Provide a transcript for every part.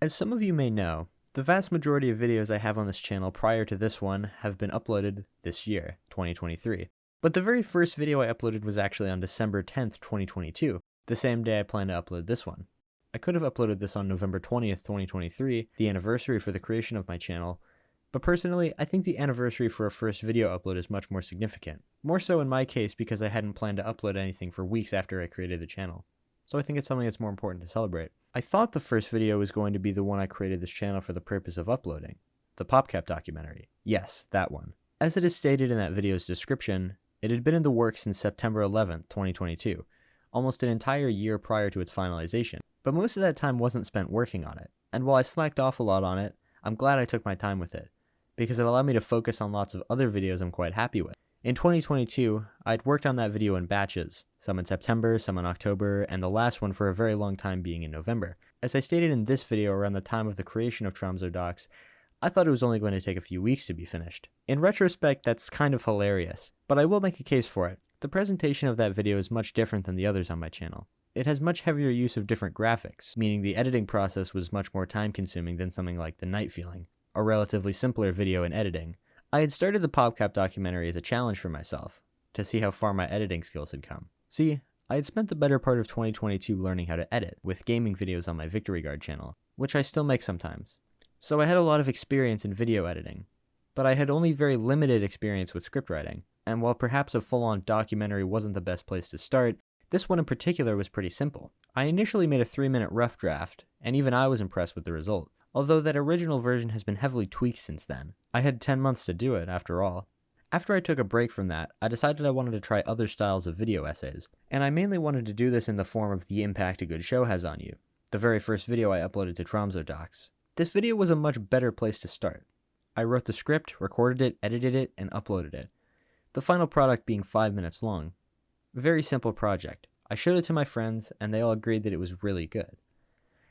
As some of you may know, the vast majority of videos I have on this channel prior to this one have been uploaded this year, 2023. But the very first video I uploaded was actually on December 10th, 2022, the same day I plan to upload this one. I could have uploaded this on November 20th, 2023, the anniversary for the creation of my channel, but personally, I think the anniversary for a first video upload is much more significant. More so in my case because I hadn't planned to upload anything for weeks after I created the channel. So I think it's something that's more important to celebrate. I thought the first video was going to be the one I created this channel for the purpose of uploading. The PopCap documentary. Yes, that one. As it is stated in that video's description, it had been in the works since September 11th, 2022, almost an entire year prior to its finalization. But most of that time wasn't spent working on it, and while I slacked off a lot on it, I'm glad I took my time with it, because it allowed me to focus on lots of other videos I'm quite happy with. In 2022, I'd worked on that video in batches, some in September, some in October, and the last one for a very long time being in November. As I stated in this video around the time of the creation of Tromso docs, I thought it was only going to take a few weeks to be finished. In retrospect, that's kind of hilarious, but I will make a case for it. The presentation of that video is much different than the others on my channel. It has much heavier use of different graphics, meaning the editing process was much more time-consuming than something like The Night Feeling, a relatively simpler video in editing. I had started the PopCap documentary as a challenge for myself, to see how far my editing skills had come. See, I had spent the better part of 2022 learning how to edit, with gaming videos on my Victory Guard channel, which I still make sometimes. So I had a lot of experience in video editing, but I had only very limited experience with script writing, and while perhaps a full-on documentary wasn't the best place to start, this one in particular was pretty simple. I initially made a 3-minute rough draft, and even I was impressed with the result. Although that original version has been heavily tweaked since then. I had 10 months to do it, after all. After I took a break from that, I decided I wanted to try other styles of video essays, and I mainly wanted to do this in the form of the impact a good show has on you, the very first video I uploaded to Tromso docs. This video was a much better place to start. I wrote the script, recorded it, edited it, and uploaded it. The final product being 5 minutes long. Very simple project. I showed it to my friends, and they all agreed that it was really good.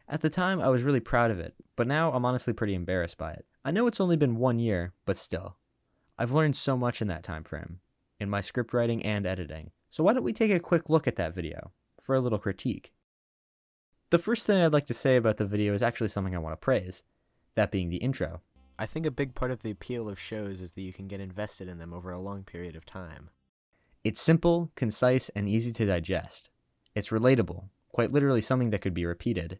At the time, I was really proud of it, but now I'm honestly pretty embarrassed by it. I know it's only been 1 year, but still. I've learned so much in that time frame, in my script writing and editing. So why don't we take a quick look at that video, for a little critique. The first thing I'd like to say about the video is actually something I want to praise, that being the intro. I think a big part of the appeal of shows is that you can get invested in them over a long period of time. It's simple, concise, and easy to digest. It's relatable, quite literally something that could be repeated.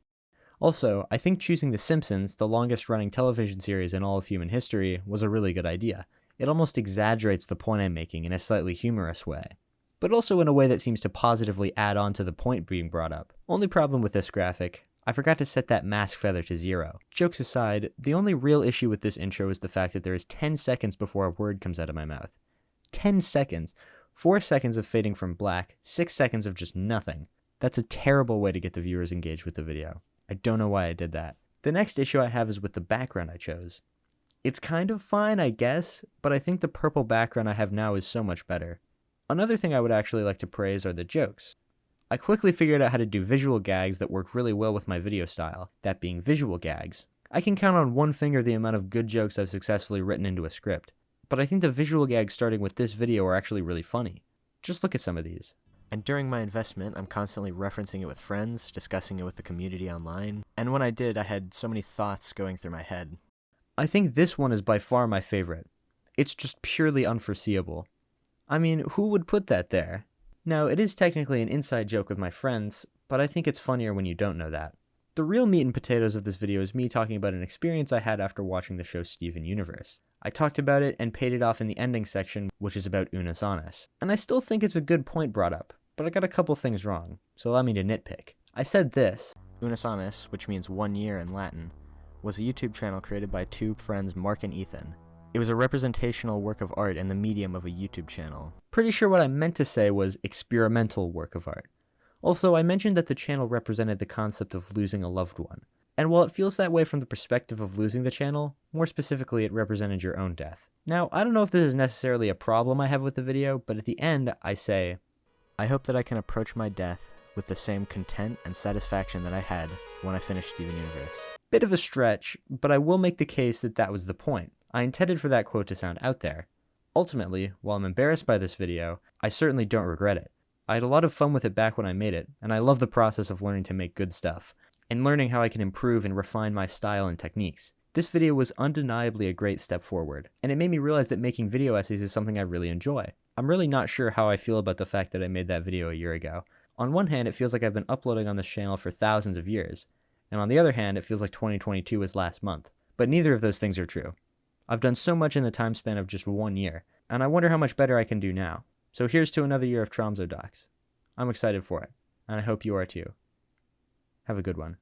Also, I think choosing The Simpsons, the longest-running television series in all of human history, was a really good idea. It almost exaggerates the point I'm making in a slightly humorous way, but also in a way that seems to positively add on to the point being brought up. Only problem with this graphic, I forgot to set that mask feather to 0. Jokes aside, the only real issue with this intro is the fact that there is 10 seconds before a word comes out of my mouth. 10 seconds! 4 seconds of fading from black, 6 seconds of just nothing. That's a terrible way to get the viewers engaged with the video. I don't know why I did that. The next issue I have is with the background I chose. It's kind of fine, I guess, but I think the purple background I have now is so much better. Another thing I would actually like to praise are the jokes. I quickly figured out how to do visual gags that work really well with my video style, that being visual gags. I can count on one finger the amount of good jokes I've successfully written into a script, but I think the visual gags starting with this video are actually really funny. Just look at some of these. And during my investment, I'm constantly referencing it with friends, discussing it with the community online, and when I did, I had so many thoughts going through my head. I think this one is by far my favorite. It's just purely unforeseeable. I mean, who would put that there? Now, it is technically an inside joke with my friends, but I think it's funnier when you don't know that. The real meat and potatoes of this video is me talking about an experience I had after watching the show Steven Universe. I talked about it and paid it off in the ending section, which is about Unus Annus. And I still think it's a good point brought up, but I got a couple things wrong, so allow me to nitpick. I said this. Unus Annus, which means 1 year in Latin, was a YouTube channel created by 2 friends, Mark and Ethan. It was a representational work of art in the medium of a YouTube channel. Pretty sure what I meant to say was experimental work of art. Also, I mentioned that the channel represented the concept of losing a loved one. And while it feels that way from the perspective of losing the channel, more specifically it represented your own death. Now, I don't know if this is necessarily a problem I have with the video, but at the end, I say, I hope that I can approach my death with the same content and satisfaction that I had when I finished Steven Universe. Bit of a stretch, but I will make the case that that was the point. I intended for that quote to sound out there. Ultimately, while I'm embarrassed by this video, I certainly don't regret it. I had a lot of fun with it back when I made it, and I love the process of learning to make good stuff. and learning how I can improve and refine my style and techniques. This video was undeniably a great step forward, and it made me realize that making video essays is something I really enjoy. I'm really not sure how I feel about the fact that I made that video a year ago. On one hand, it feels like I've been uploading on this channel for thousands of years, and on the other hand, it feels like 2022 was last month. But neither of those things are true. I've done so much in the time span of just 1 year, and I wonder how much better I can do now. So here's to another year of Tromso docs. I'm excited for it, and I hope you are too. Have a good one.